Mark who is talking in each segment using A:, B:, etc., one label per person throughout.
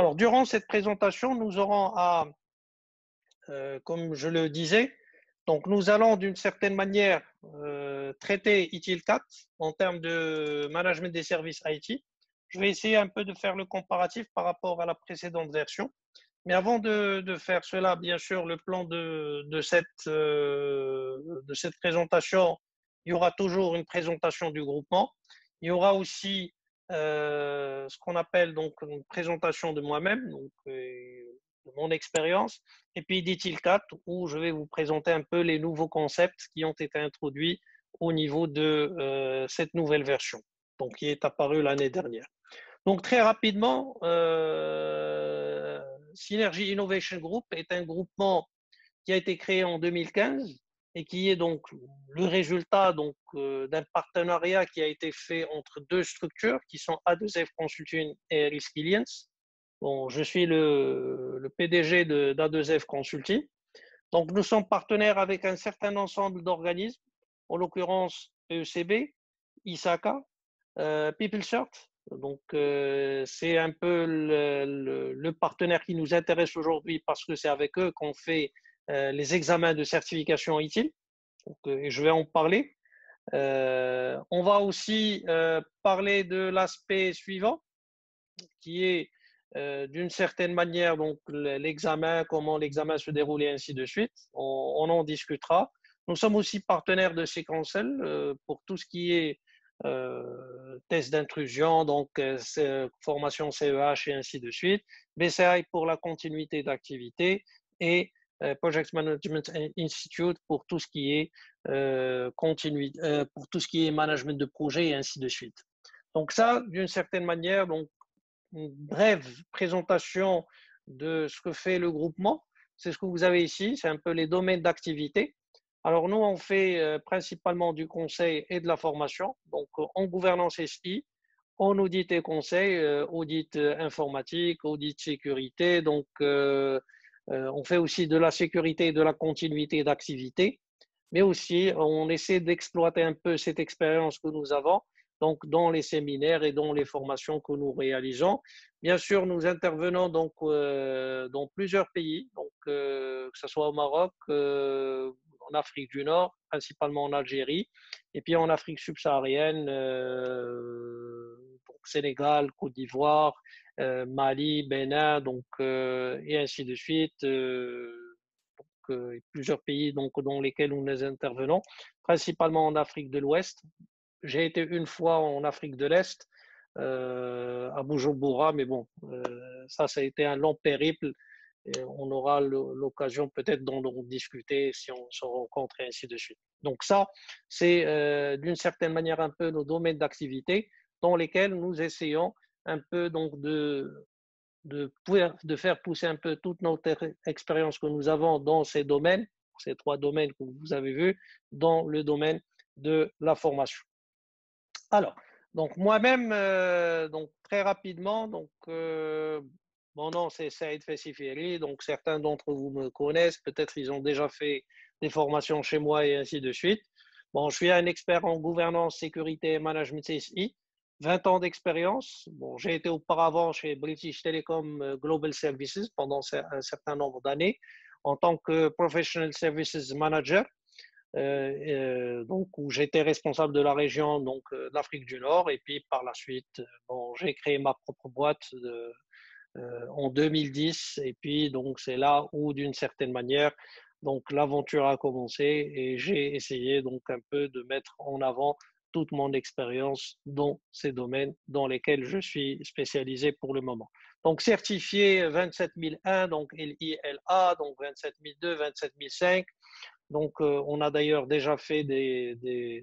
A: Alors, durant cette présentation, nous aurons comme je le disais, donc nous allons d'une certaine manière traiter ITIL 4 en termes de management des services IT. Je vais essayer un peu de faire le comparatif par rapport à la précédente version. Mais avant de faire cela, bien sûr, le plan de cette présentation, il y aura toujours une présentation du groupement. Il y aura aussi ce qu'on appelle donc une présentation de moi-même, donc de mon expérience, et puis DITIL 4, où je vais vous présenter un peu les nouveaux concepts qui ont été introduits au niveau de cette nouvelle version, donc qui est apparue l'année dernière. Donc très rapidement, Synergy Innovation Group est un groupement qui a été créé en 2015 et qui est donc le résultat donc d'un partenariat qui a été fait entre deux structures qui sont A2F Consulting et Resilience. Bon, je suis le PDG d'A2F Consulting. Donc nous sommes partenaires avec un certain ensemble d'organismes, en l'occurrence ECB, ISACA, PeopleCert. Donc, c'est un peu le partenaire qui nous intéresse aujourd'hui parce que c'est avec eux qu'on fait les examens de certification ITIL. Donc, et je vais en parler. On va aussi parler de l'aspect suivant qui est d'une certaine manière donc l'examen, comment l'examen se déroule et ainsi de suite. On en discutera. Nous sommes aussi partenaires de Sequencel pour tout ce qui est test d'intrusion, donc formation CEH et ainsi de suite. BCI pour la continuité d'activité et Project Management Institute pour tout ce qui est pour tout ce qui est management de projet et ainsi de suite. Donc ça, d'une certaine manière, donc une brève présentation de ce que fait le groupement. C'est ce que vous avez ici, c'est un peu les domaines d'activité. Alors nous, on fait principalement du conseil et de la formation, donc en gouvernance SI, en audit et conseil, audit informatique, audit sécurité, donc on fait aussi de la sécurité et de la continuité d'activité, mais aussi on essaie d'exploiter un peu cette expérience que nous avons donc dans les séminaires et dans les formations que nous réalisons. Bien sûr, nous intervenons donc dans plusieurs pays, donc que ce soit au Maroc, en Afrique du Nord, principalement en Algérie, et puis en Afrique subsaharienne, donc Sénégal, Côte d'Ivoire, Mali, Bénin, donc et ainsi de suite. Plusieurs pays donc, dans lesquels nous intervenons, principalement en Afrique de l'Ouest. J'ai été une fois en Afrique de l'Est, à Bujumbura, mais bon, ça a été un long périple. Et on aura l'occasion peut-être d'en discuter si on se rencontre et ainsi de suite. Donc ça, c'est d'une certaine manière un peu nos domaines d'activité dans lesquels nous essayons un peu donc de faire pousser un peu toute notre expérience que nous avons dans ces domaines, ces trois domaines que vous avez vus, dans le domaine de la formation. Alors, donc moi-même, donc très rapidement, donc mon nom c'est Saïd Fessiferi, donc certains d'entre vous me connaissent, peut-être ils ont déjà fait des formations chez moi et ainsi de suite. Bon, je suis un expert en gouvernance, sécurité et management CSI, 20 ans d'expérience. Bon, j'ai été auparavant chez British Telecom Global Services pendant un certain nombre d'années en tant que Professional Services Manager donc où j'étais responsable de la région donc d'Afrique du Nord et puis par la suite bon j'ai créé ma propre boîte en 2010 et puis donc c'est là où d'une certaine manière donc l'aventure a commencé et j'ai essayé donc un peu de mettre en avant toute mon expérience dans ces domaines dans lesquels je suis spécialisé pour le moment. Donc certifié 27001 donc LILA donc 27002 27005. Donc, on a d'ailleurs déjà fait des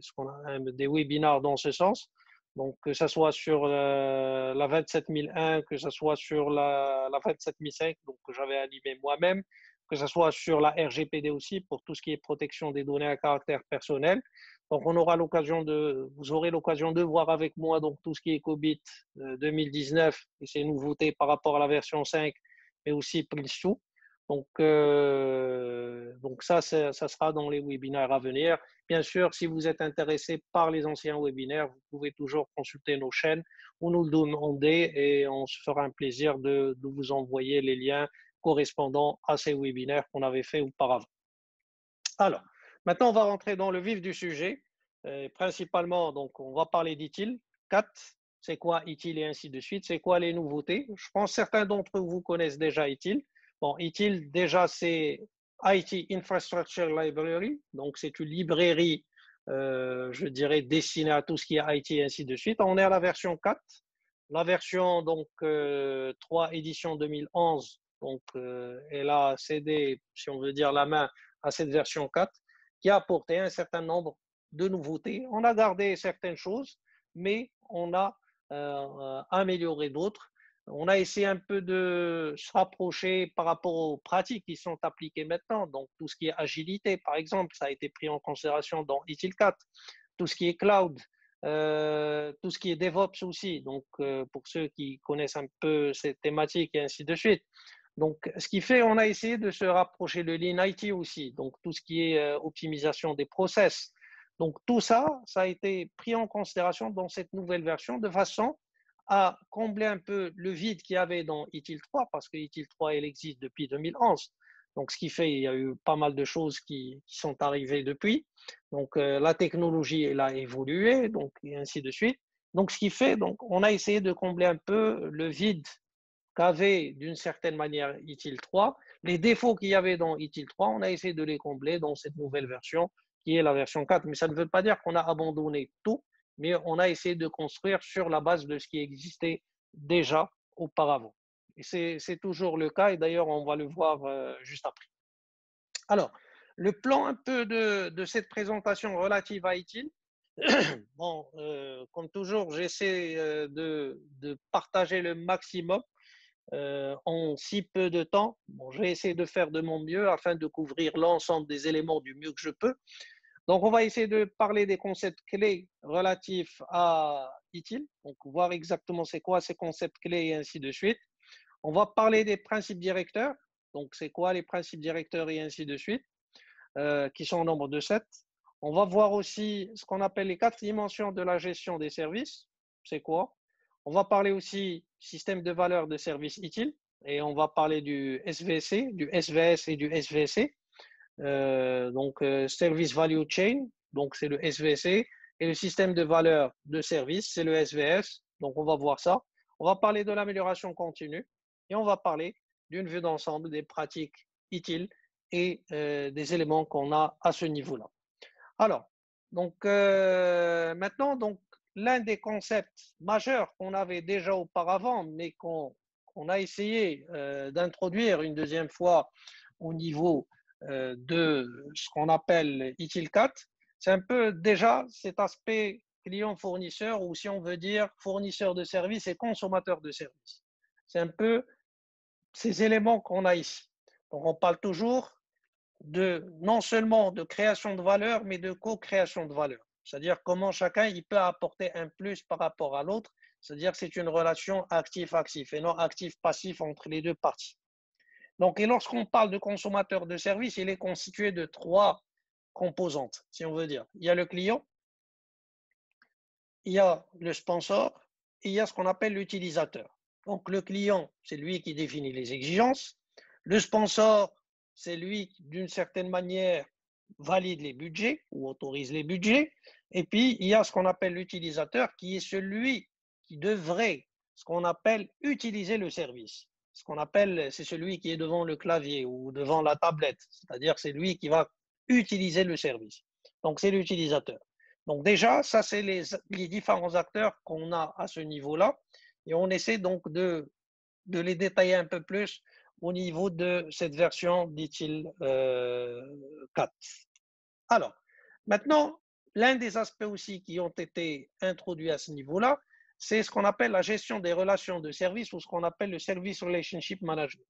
A: webinars dans ce sens. Donc, que ce soit sur la 27001, que ce soit sur la 27005, donc que j'avais animé moi-même, que ce soit sur la RGPD aussi, pour tout ce qui est protection des données à caractère personnel. Donc, vous aurez l'occasion de voir avec moi donc tout ce qui est COBIT 2019 et ses nouveautés par rapport à la version 5, mais aussi Prince2. Donc ça sera dans les webinaires à venir. Bien sûr, si vous êtes intéressé par les anciens webinaires, vous pouvez toujours consulter nos chaînes ou nous le demander et on se fera un plaisir de vous envoyer les liens correspondant à ces webinaires qu'on avait fait auparavant. Alors, maintenant, on va rentrer dans le vif du sujet. Principalement, donc, on va parler d'ITIL 4. C'est quoi ITIL et ainsi de suite. C'est quoi les nouveautés? Je pense que certains d'entre vous connaissent déjà ITIL. Bon, ITIL, déjà, c'est IT Infrastructure Library. Donc, c'est une librairie, je dirais, destinée à tout ce qui est IT et ainsi de suite. On est à la version 4. La version, donc, 3 édition 2011. Donc, elle a cédé, si on veut dire, la main à cette version 4 qui a apporté un certain nombre de nouveautés. On a gardé certaines choses, mais on a amélioré d'autres. On a essayé un peu de se rapprocher par rapport aux pratiques qui sont appliquées maintenant. Donc, tout ce qui est agilité, par exemple, ça a été pris en considération dans ITIL 4. Tout ce qui est cloud, tout ce qui est DevOps aussi. Donc, pour ceux qui connaissent un peu cette thématique et ainsi de suite. Donc, ce qui fait, on a essayé de se rapprocher de Lean IT aussi, donc tout ce qui est optimisation des process. Donc, tout ça, ça a été pris en considération dans cette nouvelle version de façon à combler un peu le vide qu'il y avait dans ITIL 3, parce que ITIL 3, elle existe depuis 2011. Donc, ce qui fait, il y a eu pas mal de choses qui sont arrivées depuis. Donc, la technologie, elle a évolué, donc, et ainsi de suite. Donc, ce qui fait, donc, on a essayé de combler un peu le vide qu'avait d'une certaine manière ITIL 3. Les défauts qu'il y avait dans ITIL 3, on a essayé de les combler dans cette nouvelle version qui est la version 4. Mais ça ne veut pas dire qu'on a abandonné tout, mais on a essayé de construire sur la base de ce qui existait déjà auparavant. Et c'est toujours le cas, et d'ailleurs, on va le voir juste après. Alors, le plan un peu de cette présentation relative à ITIL, bon, comme toujours, j'essaie de partager le maximum en si peu de temps. Bon, je vais essayer de faire de mon mieux afin de couvrir l'ensemble des éléments du mieux que je peux. Donc, on va essayer de parler des concepts clés relatifs à ITIL, donc voir exactement c'est quoi ces concepts clés et ainsi de suite. On va parler des principes directeurs, donc c'est quoi les principes directeurs et ainsi de suite, qui sont au nombre de 7. On va voir aussi ce qu'on appelle les 4 dimensions de la gestion des services, c'est quoi. On va parler aussi système de valeur de service ITIL et on va parler du SVC, du SVS et du SVC. Donc, Service Value Chain, donc c'est le SVC, et le système de valeur de service, c'est le SVS. Donc, on va voir ça. On va parler de l'amélioration continue et on va parler d'une vue d'ensemble des pratiques ITIL et des éléments qu'on a à ce niveau-là. Alors, donc maintenant, donc l'un des concepts majeurs qu'on avait déjà auparavant, mais qu'on a essayé d'introduire une deuxième fois au niveau de ce qu'on appelle ITIL 4, c'est un peu déjà cet aspect client-fournisseur, ou si on veut dire fournisseur de services et consommateur de services. C'est un peu ces éléments qu'on a ici. Donc, on parle toujours non seulement de création de valeur, mais de co-création de valeur. C'est-à-dire comment chacun il peut apporter un plus par rapport à l'autre. C'est-à-dire que c'est une relation actif-actif et non actif-passif entre les deux parties. Donc, et lorsqu'on parle de consommateur de service, il est constitué de 3 composantes, si on veut dire. Il y a le client, il y a le sponsor et il y a ce qu'on appelle l'utilisateur. Donc, le client, c'est lui qui définit les exigences. Le sponsor, c'est lui qui, d'une certaine manière, valide les budgets ou autorise les budgets. Et puis, il y a ce qu'on appelle l'utilisateur, qui est celui qui devrait, ce qu'on appelle, utiliser le service. Ce qu'on appelle, c'est celui qui est devant le clavier ou devant la tablette. C'est-à-dire, c'est lui qui va utiliser le service. Donc, c'est l'utilisateur. Donc déjà, ça, c'est les différents acteurs qu'on a à ce niveau-là. Et on essaie donc de les détailler un peu plus au niveau de cette version d'ITIL 4. Alors, maintenant, l'un des aspects aussi qui ont été introduits à ce niveau-là, c'est ce qu'on appelle la gestion des relations de service ou ce qu'on appelle le Service Relationship Management.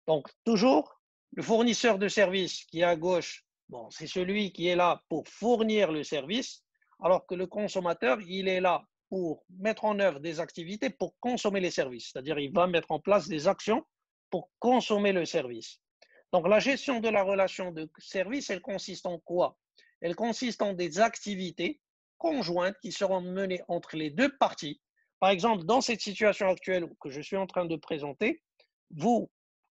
A: Donc, toujours, le fournisseur de service qui est à gauche, bon, c'est celui qui est là pour fournir le service, alors que le consommateur, il est là pour mettre en œuvre des activités pour consommer les services. C'est-à-dire, il va mettre en place des actions pour consommer le service. Donc, la gestion de la relation de service, elle consiste en quoi? Elle consiste en des activités conjointes qui seront menées entre les deux parties. Par exemple, dans cette situation actuelle que je suis en train de présenter, vous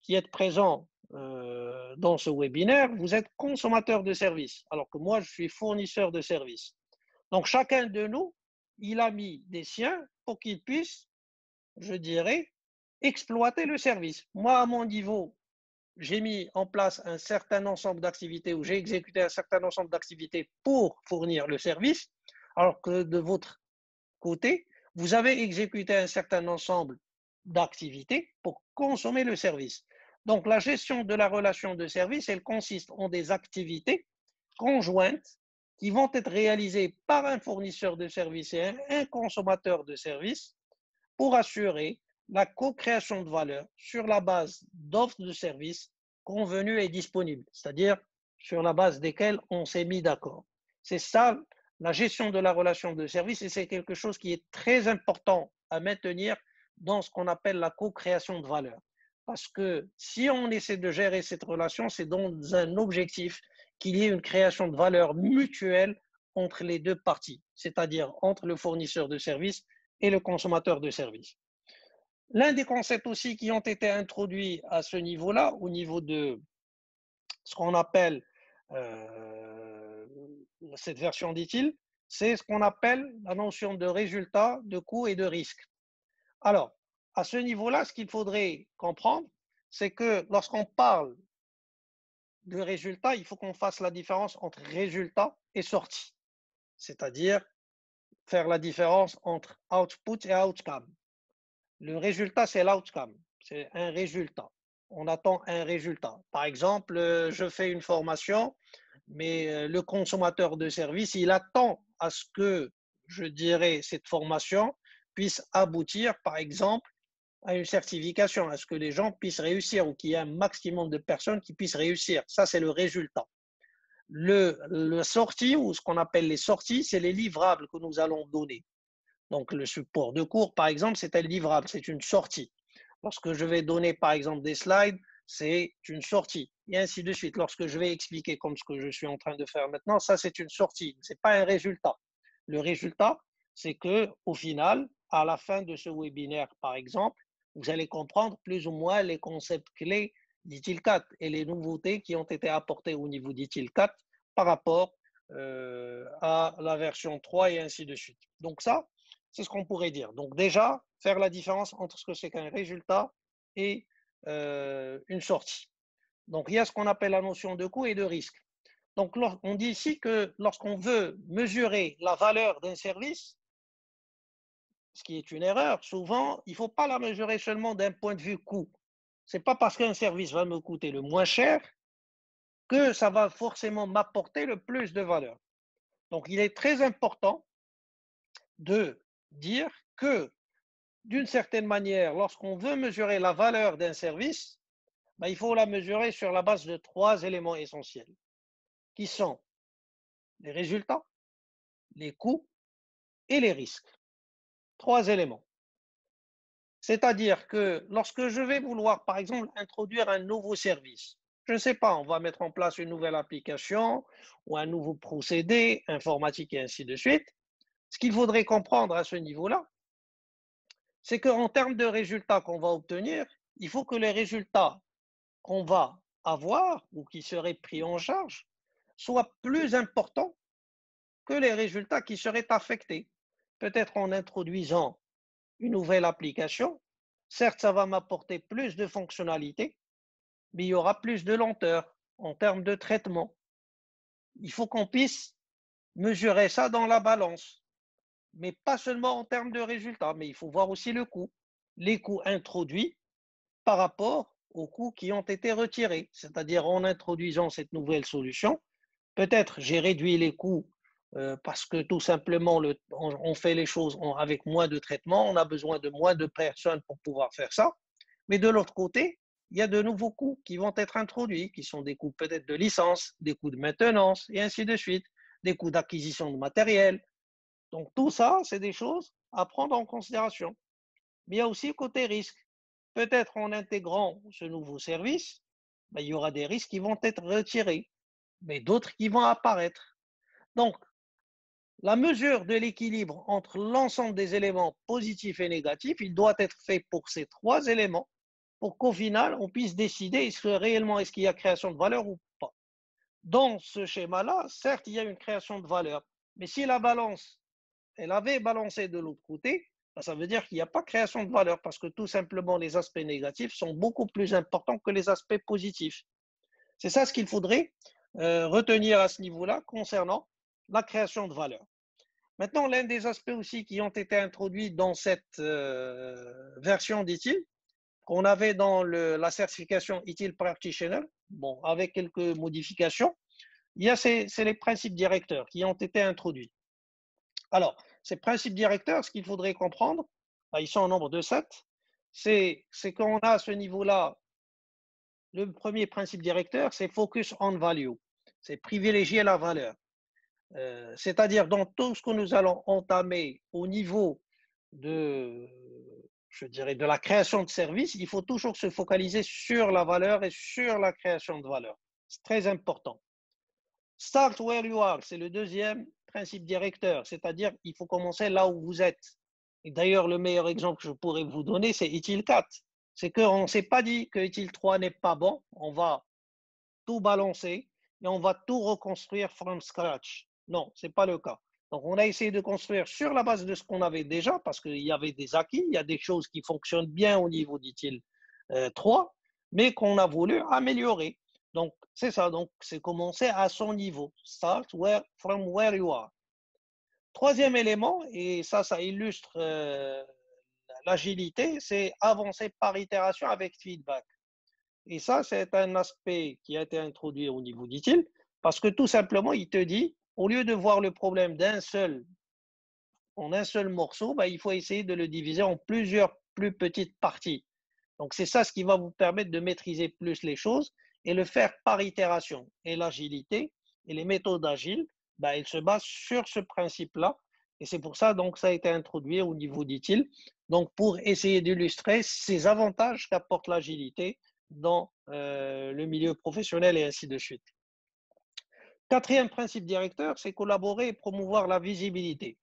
A: qui êtes présent dans ce webinaire, vous êtes consommateur de services, alors que moi, je suis fournisseur de services. Donc, chacun de nous, il a mis des siens pour qu'il puisse, je dirais, exploiter le service. Moi, à mon niveau, j'ai mis en place un certain ensemble d'activités ou j'ai exécuté un certain ensemble d'activités pour fournir le service, alors que de votre côté, vous avez exécuté un certain ensemble d'activités pour consommer le service. Donc, la gestion de la relation de service, elle consiste en des activités conjointes qui vont être réalisées par un fournisseur de services et un consommateur de services pour assurer la co-création de valeur sur la base d'offres de services convenues et disponibles, c'est-à-dire sur la base desquelles on s'est mis d'accord. C'est ça la gestion de la relation de service et c'est quelque chose qui est très important à maintenir dans ce qu'on appelle la co-création de valeur. Parce que si on essaie de gérer cette relation, c'est dans un objectif qu'il y ait une création de valeur mutuelle entre les deux parties, c'est-à-dire entre le fournisseur de services et le consommateur de services. L'un des concepts aussi qui ont été introduits à ce niveau-là, au niveau de ce qu'on appelle cette version dit-il, c'est ce qu'on appelle la notion de résultat, de coût et de risque. Alors, à ce niveau-là, ce qu'il faudrait comprendre, c'est que lorsqu'on parle de résultat, il faut qu'on fasse la différence entre résultat et sortie, c'est-à-dire faire la différence entre output et outcome. Le résultat, c'est l'outcome, c'est un résultat. On attend un résultat. Par exemple, je fais une formation, mais le consommateur de service, il attend à ce que, je dirais, cette formation puisse aboutir, par exemple, à une certification, à ce que les gens puissent réussir ou qu'il y ait un maximum de personnes qui puissent réussir. Ça, c'est le résultat. Le sortie, ou ce qu'on appelle les sorties, c'est les livrables que nous allons donner. Donc, le support de cours, par exemple, c'est un livrable, c'est une sortie. Lorsque je vais donner, par exemple, des slides, c'est une sortie, et ainsi de suite. Lorsque je vais expliquer comme ce que je suis en train de faire maintenant, ça, c'est une sortie, ce n'est pas un résultat. Le résultat, c'est qu'au final, à la fin de ce webinaire, par exemple, vous allez comprendre plus ou moins les concepts clés d'ITIL4 et les nouveautés qui ont été apportées au niveau d'ITIL4 par rapport à la version 3 et ainsi de suite. Donc ça, c'est ce qu'on pourrait dire. Donc déjà, faire la différence entre ce que c'est qu'un résultat et une sortie. Donc il y a ce qu'on appelle la notion de coût et de risque. Donc on dit ici que lorsqu'on veut mesurer la valeur d'un service, ce qui est une erreur, souvent, il ne faut pas la mesurer seulement d'un point de vue coût. Ce n'est pas parce qu'un service va me coûter le moins cher que ça va forcément m'apporter le plus de valeur. Donc il est très important de dire que, d'une certaine manière, lorsqu'on veut mesurer la valeur d'un service, ben, il faut la mesurer sur la base de 3 éléments essentiels, qui sont les résultats, les coûts et les risques. 3 éléments. C'est-à-dire que lorsque je vais vouloir, par exemple, introduire un nouveau service, je ne sais pas, on va mettre en place une nouvelle application ou un nouveau procédé informatique et ainsi de suite, ce qu'il faudrait comprendre à ce niveau-là, c'est qu'en termes de résultats qu'on va obtenir, il faut que les résultats qu'on va avoir ou qui seraient pris en charge soient plus importants que les résultats qui seraient affectés. Peut-être en introduisant une nouvelle application, certes, ça va m'apporter plus de fonctionnalités, mais il y aura plus de lenteur en termes de traitement. Il faut qu'on puisse mesurer ça dans la balance, mais pas seulement en termes de résultats, mais il faut voir aussi le coût, les coûts introduits par rapport aux coûts qui ont été retirés, c'est-à-dire en introduisant cette nouvelle solution, peut-être j'ai réduit les coûts parce que tout simplement on fait les choses avec moins de traitement, on a besoin de moins de personnes pour pouvoir faire ça, mais de l'autre côté, il y a de nouveaux coûts qui vont être introduits, qui sont des coûts peut-être de licence, des coûts de maintenance et ainsi de suite, des coûts d'acquisition de matériel. Donc tout ça, c'est des choses à prendre en considération. Mais il y a aussi le côté risque. peut-être en intégrant ce nouveau service, ben, il y aura des risques qui vont être retirés, mais d'autres qui vont apparaître. Donc, la mesure de l'équilibre entre l'ensemble des éléments positifs et négatifs, il doit être fait pour ces trois éléments pour qu'au final, on puisse décider est-ce qu'il y a création de valeur ou pas. Dans ce schéma-là, certes, il y a une création de valeur, mais si la balance, elle avait balancé de l'autre côté, ben, ça veut dire qu'il n'y a pas création de valeur parce que tout simplement les aspects négatifs sont beaucoup plus importants que les aspects positifs. C'est ça ce qu'il faudrait retenir à ce niveau-là concernant la création de valeur. Maintenant, l'un des aspects aussi qui ont été introduits dans cette version d'ITIL, qu'on avait dans la certification ITIL Practitioner, bon, avec quelques modifications, c'est les principes directeurs qui ont été introduits. Alors, ces principes directeurs, ce qu'il faudrait comprendre, ils sont au nombre de 7, c'est qu'on a à ce niveau-là, le premier principe directeur, c'est focus on value, c'est privilégier la valeur. C'est-à-dire dans tout ce que nous allons entamer au niveau de, je dirais, de la création de services, il faut toujours se focaliser sur la valeur et sur la création de valeur. C'est très important. Start where you are, c'est le deuxième principe directeur, c'est-à-dire il faut commencer là où vous êtes. Et d'ailleurs, le meilleur exemple que je pourrais vous donner, c'est ITIL 4. C'est qu'on ne s'est pas dit que ITIL 3 n'est pas bon, on va tout balancer et on va tout reconstruire from scratch. Non, ce n'est pas le cas. Donc, on a essayé de construire sur la base de ce qu'on avait déjà, parce qu'il y avait des acquis, il y a des choses qui fonctionnent bien au niveau d'ITIL 3, mais qu'on a voulu améliorer. Donc, c'est ça. Donc, c'est commencer à son niveau. Start from where you are. Troisième élément, et ça illustre l'agilité, c'est avancer par itération avec feedback. Et ça, c'est un aspect qui a été introduit au niveau d'ITIL, parce que tout simplement, il te dit, au lieu de voir le problème en un seul morceau, il faut essayer de le diviser en plusieurs plus petites parties. Donc, c'est ça ce qui va vous permettre de maîtriser plus les choses et le faire par itération. Et l'agilité et les méthodes agiles, elles se basent sur ce principe-là. Et c'est pour ça donc ça a été introduit au niveau d'ITIL, donc pour essayer d'illustrer ces avantages qu'apporte l'agilité dans le milieu professionnel et ainsi de suite. Quatrième principe directeur, c'est collaborer et promouvoir la visibilité.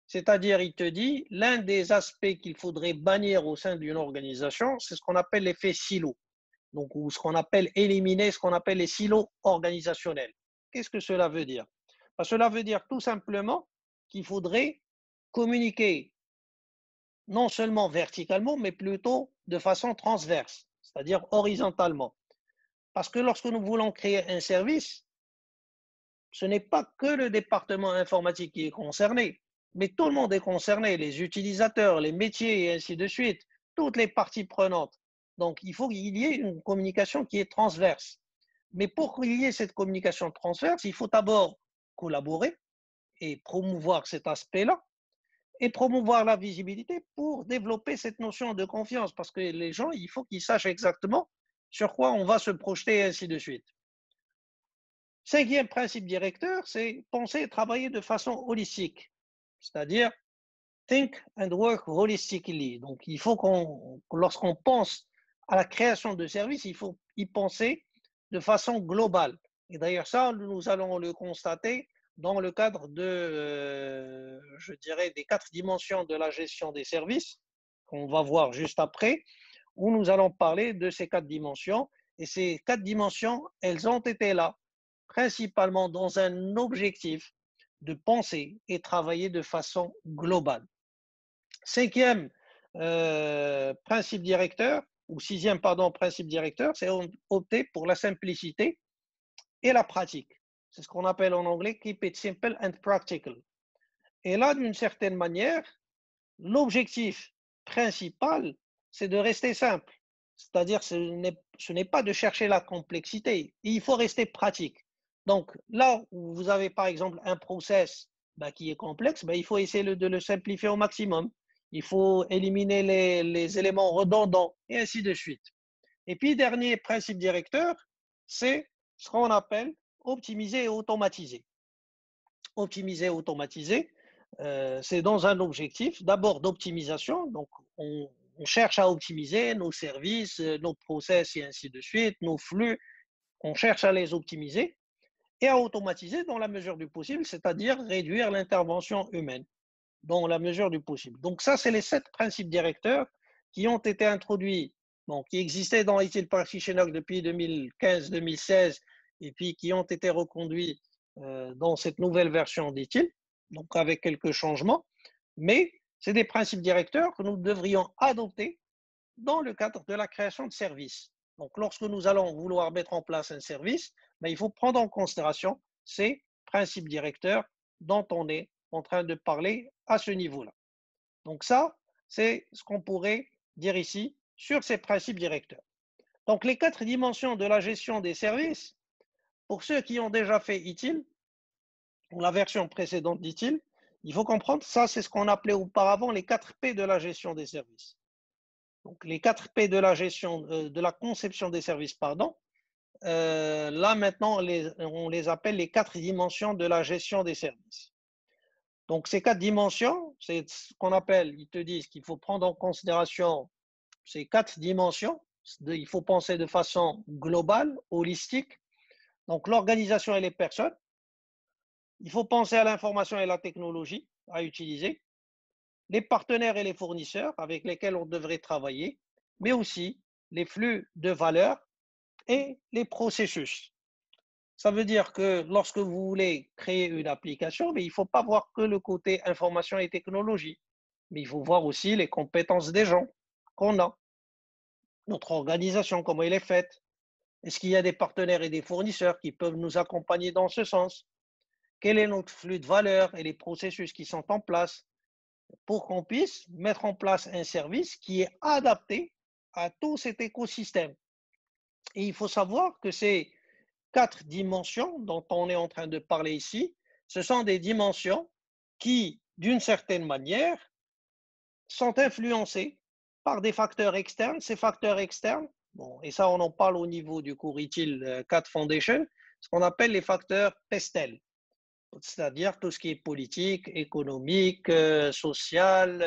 A: C'est-à-dire, il te dit, l'un des aspects qu'il faudrait bannir au sein d'une organisation, c'est ce qu'on appelle l'effet silo, donc, ou ce qu'on appelle éliminer ce qu'on appelle les silos organisationnels. Qu'est-ce que cela veut dire? Cela veut dire tout simplement qu'il faudrait communiquer non seulement verticalement, mais plutôt de façon transverse, c'est-à-dire horizontalement. Parce que lorsque nous voulons créer un service, ce n'est pas que le département informatique qui est concerné, mais tout le monde est concerné, les utilisateurs, les métiers et ainsi de suite, toutes les parties prenantes. Donc, il faut qu'il y ait une communication qui est transverse. Mais pour qu'il y ait cette communication transverse, il faut d'abord collaborer et promouvoir cet aspect-là et promouvoir la visibilité pour développer cette notion de confiance parce que les gens, il faut qu'ils sachent exactement sur quoi on va se projeter et ainsi de suite. Cinquième principe directeur, c'est penser et travailler de façon holistique, c'est-à-dire think and work holistically. Donc, il faut lorsqu'on pense à la création de services, il faut y penser de façon globale. Et d'ailleurs, ça, nous allons le constater dans le cadre je dirais, des 4 dimensions de la gestion des services, qu'on va voir juste après, où nous allons parler de ces 4 dimensions. Et ces 4 dimensions, elles ont été là, principalement dans un objectif de penser et travailler de façon globale. Cinquième principe directeur, ou sixième, pardon, principe directeur, c'est opter pour la simplicité et la pratique. C'est ce qu'on appelle en anglais keep it simple and practical. Et là, d'une certaine manière, l'objectif principal, c'est de rester simple. C'est-à-dire, ce n'est pas de chercher la complexité. Il faut rester pratique. Donc, là où vous avez par exemple un process qui est complexe, il faut essayer de le simplifier au maximum. Il faut éliminer les éléments redondants et ainsi de suite. Et puis, dernier principe directeur, c'est ce qu'on appelle optimiser et automatiser. Optimiser et automatiser, c'est dans un objectif d'abord d'optimisation. Donc, on cherche à optimiser nos services, nos process et ainsi de suite, nos flux, on cherche à les optimiser et à automatiser dans la mesure du possible, c'est-à-dire réduire l'intervention humaine dans la mesure du possible. Donc ça, c'est les 7 principes directeurs qui ont été introduits, bon, qui existaient dans ITIL Practitioner depuis 2015-2016 et puis qui ont été reconduits dans cette nouvelle version d'ITIL, donc avec quelques changements, mais c'est des principes directeurs que nous devrions adopter dans le cadre de la création de services. Donc, lorsque nous allons vouloir mettre en place un service, ben, il faut prendre en considération ces principes directeurs dont on est en train de parler à ce niveau-là. Donc, ça, c'est ce qu'on pourrait dire ici sur ces principes directeurs. Donc, les 4 dimensions de la gestion des services, pour ceux qui ont déjà fait ITIL, ou la version précédente d'ITIL, il faut comprendre, ça, c'est ce qu'on appelait auparavant les 4 P de la gestion des services. Donc, les 4 P de la gestion, de la conception des services, pardon, là maintenant, on les appelle les 4 dimensions de la gestion des services. Donc, ces 4 dimensions, c'est ce qu'on appelle, ils te disent qu'il faut prendre en considération ces 4 dimensions. Il faut penser de façon globale, holistique. Donc, l'organisation et les personnes. Il faut penser à l'information et la technologie à utiliser, les partenaires et les fournisseurs avec lesquels on devrait travailler, mais aussi les flux de valeur et les processus. Ça veut dire que lorsque vous voulez créer une application, mais il ne faut pas voir que le côté information et technologie, mais il faut voir aussi les compétences des gens qu'on a, notre organisation, comment elle est faite. Est-ce qu'il y a des partenaires et des fournisseurs qui peuvent nous accompagner dans ce sens? Quel est notre flux de valeur et les processus qui sont en place pour qu'on puisse mettre en place un service qui est adapté à tout cet écosystème. Et il faut savoir que ces 4 dimensions dont on est en train de parler ici, ce sont des dimensions qui, d'une certaine manière, sont influencées par des facteurs externes. Ces facteurs externes, bon, et ça on en parle au niveau du cours ITIL 4 Foundation, ce qu'on appelle les facteurs PESTEL, c'est-à-dire tout ce qui est politique, économique, social,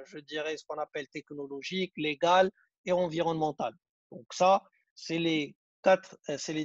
A: je dirais ce qu'on appelle technologique, légal et environnemental. Donc ça, c'est les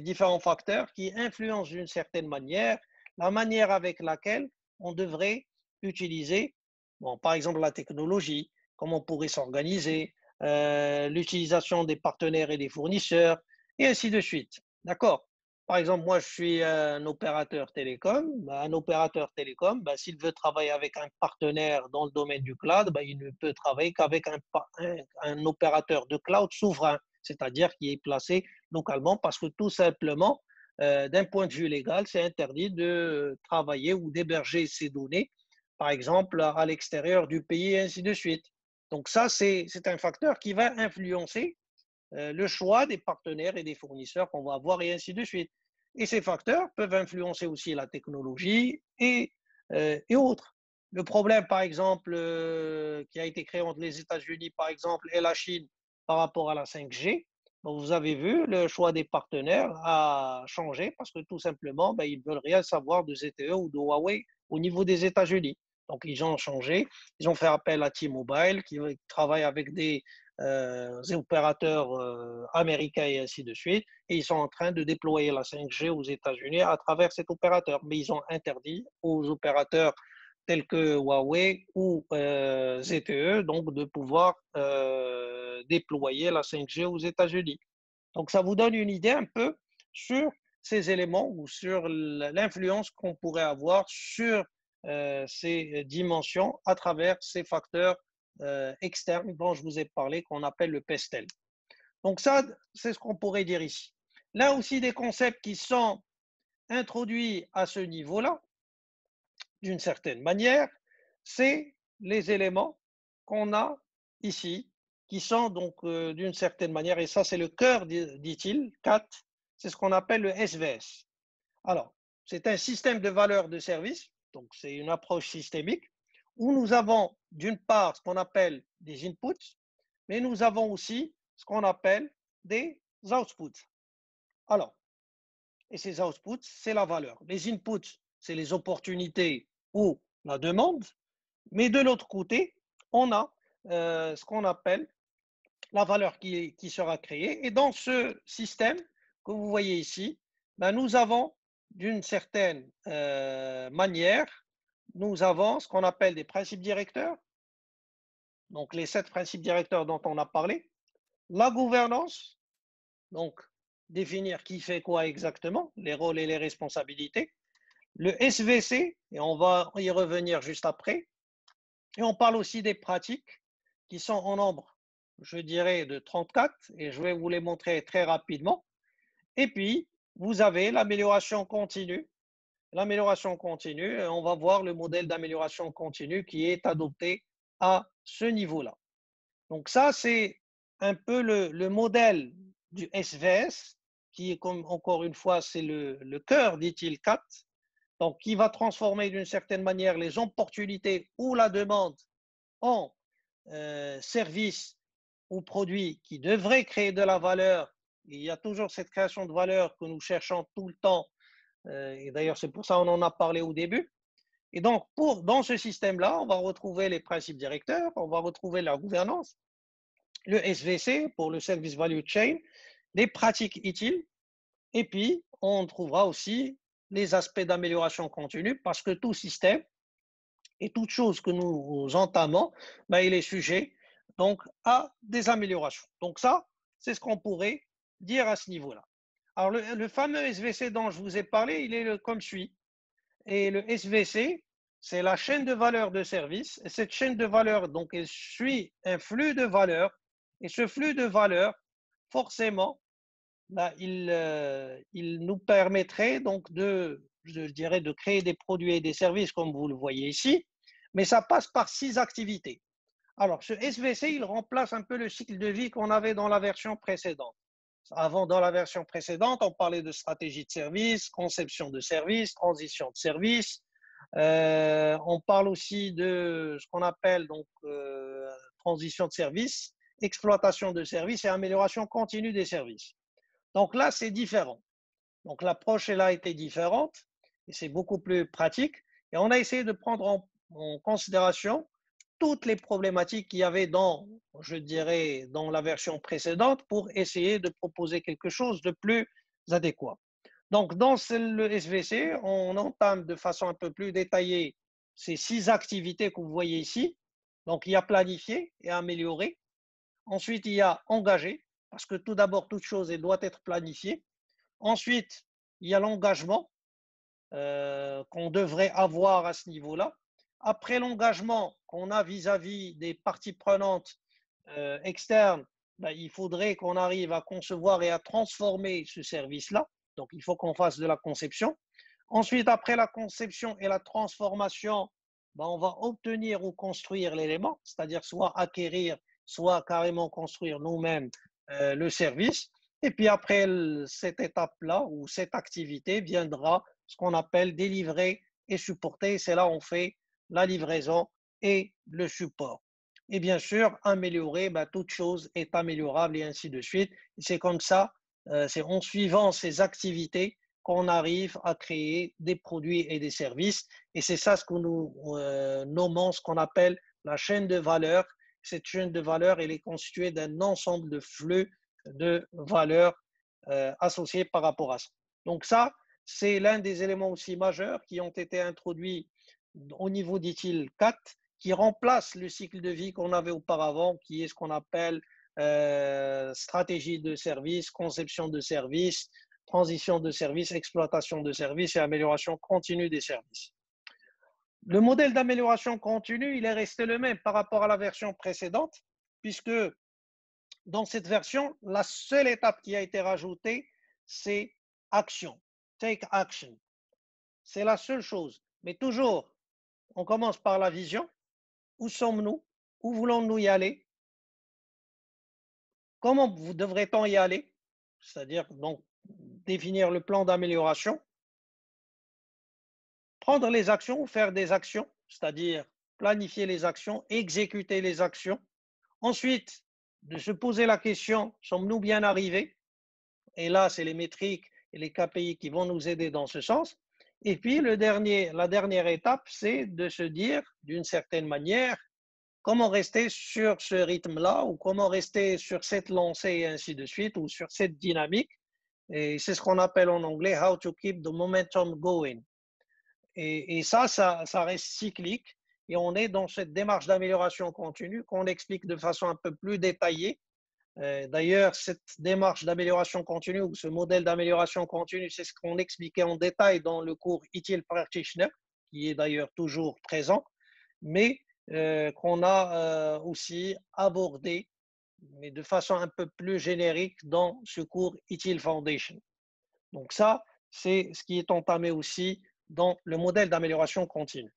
A: différents facteurs qui influencent d'une certaine manière la manière avec laquelle on devrait utiliser, bon, par exemple, la technologie, comment on pourrait s'organiser, l'utilisation des partenaires et des fournisseurs, et ainsi de suite. D'accord? Par exemple, moi, je suis un opérateur télécom. Un opérateur télécom, s'il veut travailler avec un partenaire dans le domaine du cloud, il ne peut travailler qu'avec un opérateur de cloud souverain, c'est-à-dire qui est placé localement, parce que tout simplement, d'un point de vue légal, c'est interdit de travailler ou d'héberger ces données, par exemple, à l'extérieur du pays, et ainsi de suite. Donc ça, c'est un facteur qui va influencer le choix des partenaires et des fournisseurs qu'on va avoir et ainsi de suite. Et ces facteurs peuvent influencer aussi la technologie et autres. Le problème, par exemple, qui a été créé entre les États-Unis, par exemple, et la Chine par rapport à la 5G, donc vous avez vu, le choix des partenaires a changé parce que tout simplement, ils ne veulent rien savoir de ZTE ou de Huawei au niveau des États-Unis. Donc, ils ont changé. Ils ont fait appel à T-Mobile qui travaille avec des opérateurs américains et ainsi de suite. Et ils sont en train de déployer la 5G aux États-Unis à travers cet opérateur. Mais ils ont interdit aux opérateurs tels que Huawei ou ZTE donc de pouvoir déployer la 5G aux États-Unis. Donc ça vous donne une idée un peu sur ces éléments ou sur l'influence qu'on pourrait avoir sur ces dimensions à travers ces facteurs externes dont je vous ai parlé, qu'on appelle le PESTEL. Donc ça, c'est ce qu'on pourrait dire ici. Là aussi, des concepts qui sont introduits à ce niveau-là, d'une certaine manière, c'est les éléments qu'on a ici, qui sont donc d'une certaine manière, et ça c'est le cœur, dit-il, 4, c'est ce qu'on appelle le SVS. Alors, c'est un système de valeur de service, donc c'est une approche systémique, où nous avons d'une part ce qu'on appelle des inputs, mais nous avons aussi ce qu'on appelle des outputs. Alors, et ces outputs, c'est la valeur. Les inputs, c'est les opportunités ou la demande, mais de l'autre côté, on a ce qu'on appelle la valeur qui sera créée. Et dans ce système que vous voyez ici, ben, nous avons d'une certaine manière, nous avons ce qu'on appelle des principes directeurs, donc les 7 principes directeurs dont on a parlé, la gouvernance, donc définir qui fait quoi exactement, les rôles et les responsabilités, le SVC, et on va y revenir juste après, et on parle aussi des pratiques qui sont en nombre, je dirais, de 34, et je vais vous les montrer très rapidement. Et puis, vous avez l'amélioration continue. L'amélioration continue, on va voir le modèle d'amélioration continue qui est adopté à ce niveau-là. Donc ça, c'est un peu le modèle du SVS, qui est comme encore une fois, c'est le cœur d'ITIL 4, donc qui va transformer d'une certaine manière les opportunités ou la demande en services ou produits qui devraient créer de la valeur. Il y a toujours cette création de valeur que nous cherchons tout le temps. Et d'ailleurs, c'est pour ça qu'on en a parlé au début. Et donc, dans ce système-là, on va retrouver les principes directeurs, on va retrouver la gouvernance, le SVC pour le Service Value Chain, les pratiques utiles, et puis on trouvera aussi les aspects d'amélioration continue parce que tout système et toute chose que nous entamons, ben, il est sujet donc à des améliorations. Donc ça, c'est ce qu'on pourrait dire à ce niveau-là. Alors le fameux SVC dont je vous ai parlé, il est comme suit. Et le SVC, c'est la chaîne de valeur de service. Et cette chaîne de valeur, donc, elle suit un flux de valeur. Et ce flux de valeur, forcément, là, il nous permettrait donc je dirais, de créer des produits et des services comme vous le voyez ici. Mais ça passe par 6 activités. Alors, ce SVC, il remplace un peu le cycle de vie qu'on avait dans la version précédente. Avant, dans la version précédente, on parlait de stratégie de service, conception de service, transition de service. On parle aussi de ce qu'on appelle donc transition de service, exploitation de service et amélioration continue des services. Donc là, c'est différent. Donc l'approche là a été différente et c'est beaucoup plus pratique. Et on a essayé de prendre en considération toutes les problématiques qu'il y avait dans, je dirais, dans la version précédente pour essayer de proposer quelque chose de plus adéquat. Donc, dans le SVC, on entame de façon un peu plus détaillée ces 6 activités que vous voyez ici. Donc, il y a planifier et améliorer. Ensuite, il y a engager, parce que tout d'abord, toute chose elle doit être planifiée. Ensuite, il y a l'engagement qu'on devrait avoir à ce niveau-là. Après l'engagement qu'on a vis-à-vis des parties prenantes externes, ben, il faudrait qu'on arrive à concevoir et à transformer ce service-là. Donc, il faut qu'on fasse de la conception. Ensuite, après la conception et la transformation, ben, on va obtenir ou construire l'élément, c'est-à-dire soit acquérir, soit carrément construire nous-mêmes le service. Et puis après cette étape-là ou cette activité viendra ce qu'on appelle délivrer et supporter. C'est là où on fait la livraison et le support. Et bien sûr, améliorer, ben, toute chose est améliorable et ainsi de suite. C'est comme ça, c'est en suivant ces activités qu'on arrive à créer des produits et des services. Et c'est ça ce que nous nommons, ce qu'on appelle la chaîne de valeur. Cette chaîne de valeur, elle est constituée d'un ensemble de flux de valeurs associés par rapport à ça. Donc ça, c'est l'un des éléments aussi majeurs qui ont été introduits au niveau d'ITIL 4, qui remplace le cycle de vie qu'on avait auparavant, qui est ce qu'on appelle stratégie de service, conception de service, transition de service, exploitation de service et amélioration continue des services. Le modèle d'amélioration continue, il est resté le même par rapport à la version précédente, puisque dans cette version, la seule étape qui a été rajoutée, c'est action, take action. C'est la seule chose. Mais toujours, on commence par la vision. Où sommes-nous? Où voulons-nous y aller? Comment devrait-on y aller? C'est-à-dire donc définir le plan d'amélioration, prendre les actions ou faire des actions, c'est-à-dire planifier les actions, exécuter les actions. Ensuite, de se poser la question, sommes-nous bien arrivés? Et là, c'est les métriques et les KPI qui vont nous aider dans ce sens. Et puis, la dernière étape, c'est de se dire, d'une certaine manière, comment rester sur ce rythme-là ou comment rester sur cette lancée et ainsi de suite ou sur cette dynamique. Et c'est ce qu'on appelle en anglais how to keep the momentum going. Et ça reste cyclique et on est dans cette démarche d'amélioration continue qu'on explique de façon un peu plus détaillée. D'ailleurs, cette démarche d'amélioration continue ou ce modèle d'amélioration continue, c'est ce qu'on expliquait en détail dans le cours ETL Practitioner, qui est d'ailleurs toujours présent, mais qu'on a aussi abordé, mais de façon un peu plus générique dans ce cours ETL Foundation. Donc ça, c'est ce qui est entamé aussi dans le modèle d'amélioration continue.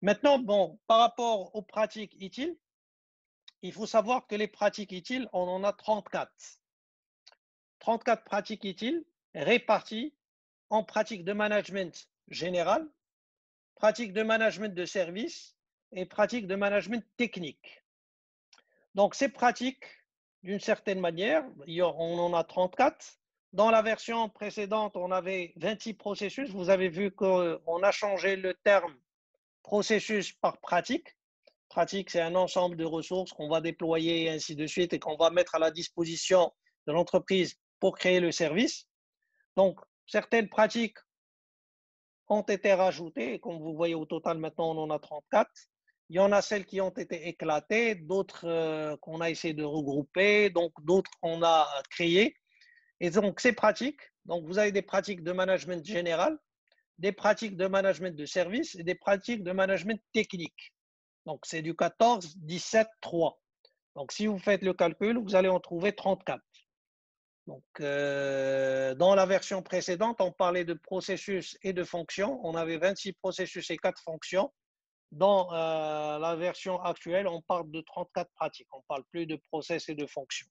A: Maintenant, bon, par rapport aux pratiques ETL, il faut savoir que les pratiques ETL, on en a 34. 34 pratiques ETL réparties en pratiques de management général, pratiques de management de service et pratiques de management technique. Donc, ces pratiques, d'une certaine manière, on en a 34. Dans la version précédente, on avait 26 processus. Vous avez vu qu'on a changé le terme processus par pratique. Pratique, c'est un ensemble de ressources qu'on va déployer et ainsi de suite et qu'on va mettre à la disposition de l'entreprise pour créer le service. Donc, certaines pratiques ont été rajoutées et comme vous voyez au total maintenant, on en a 34. Il y en a celles qui ont été éclatées, d'autres qu'on a essayé de regrouper, donc d'autres qu'on a créées. Et donc, ces pratiques, donc vous avez des pratiques de management général, des pratiques de management de service et des pratiques de management technique. Donc, c'est du 14, 17, 3. Donc, si vous faites le calcul, vous allez en trouver 34. Donc, dans la version précédente, on parlait de processus et de fonctions. On avait 26 processus et 4 fonctions. Dans la version actuelle, on parle de 34 pratiques. On ne parle plus de process et de fonctions.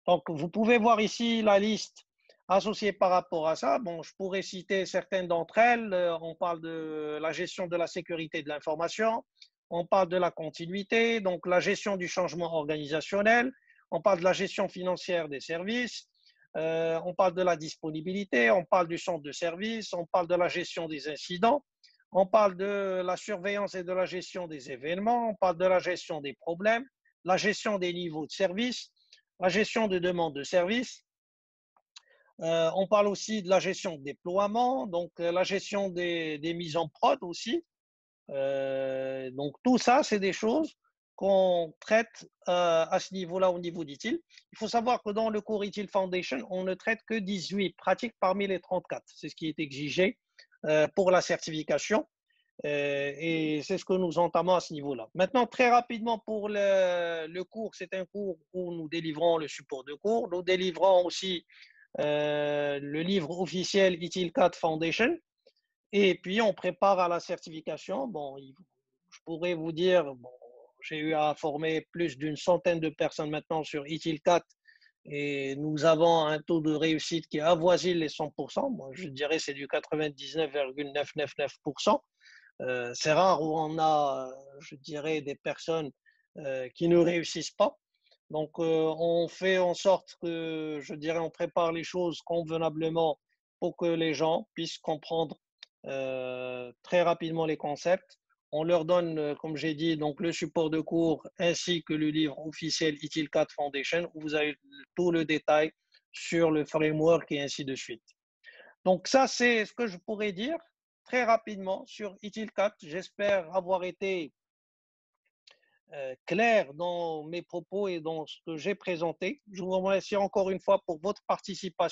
A: Donc, vous pouvez voir ici la liste associée par rapport à ça. Bon, je pourrais citer certaines d'entre elles. On parle de la gestion de la sécurité de l'information. On parle de la continuité, donc la gestion du changement organisationnel. On parle de la gestion financière des services. On parle de la disponibilité. On parle du centre de service. On parle de la gestion des incidents. On parle de la surveillance et de la gestion des événements. On parle de la gestion des problèmes, la gestion des niveaux de service, la gestion de demandes de service. On parle aussi de la gestion de déploiement, donc la gestion des mises en prod aussi. Donc tout ça, c'est des choses qu'on traite à ce niveau-là, au niveau d'ITIL. Il faut savoir que dans le cours ITIL Foundation, on ne traite que 18 pratiques parmi les 34. C'est ce qui est exigé pour la certification. Et c'est ce que nous entamons à ce niveau-là. Maintenant, très rapidement, pour le cours, c'est un cours où nous délivrons le support de cours. Nous délivrons aussi le livre officiel ITIL4 Foundation. Et puis, on prépare à la certification. Bon, je pourrais vous dire, bon, j'ai eu à former plus d'une centaine de personnes maintenant sur ITIL4 et nous avons un taux de réussite qui avoisine les 100%. Moi, je dirais c'est du 99,999%. C'est rare où on a, je dirais, des personnes qui ne réussissent pas. Donc, on fait en sorte que, je dirais, on prépare les choses convenablement pour que les gens puissent comprendre très rapidement les concepts. On leur donne, comme j'ai dit, donc le support de cours ainsi que le livre officiel ITIL4 Foundation où vous avez tout le détail sur le framework et ainsi de suite. Donc ça, c'est ce que je pourrais dire très rapidement sur ITIL4. J'espère avoir été clair dans mes propos et dans ce que j'ai présenté. Je vous remercie encore une fois pour votre participation.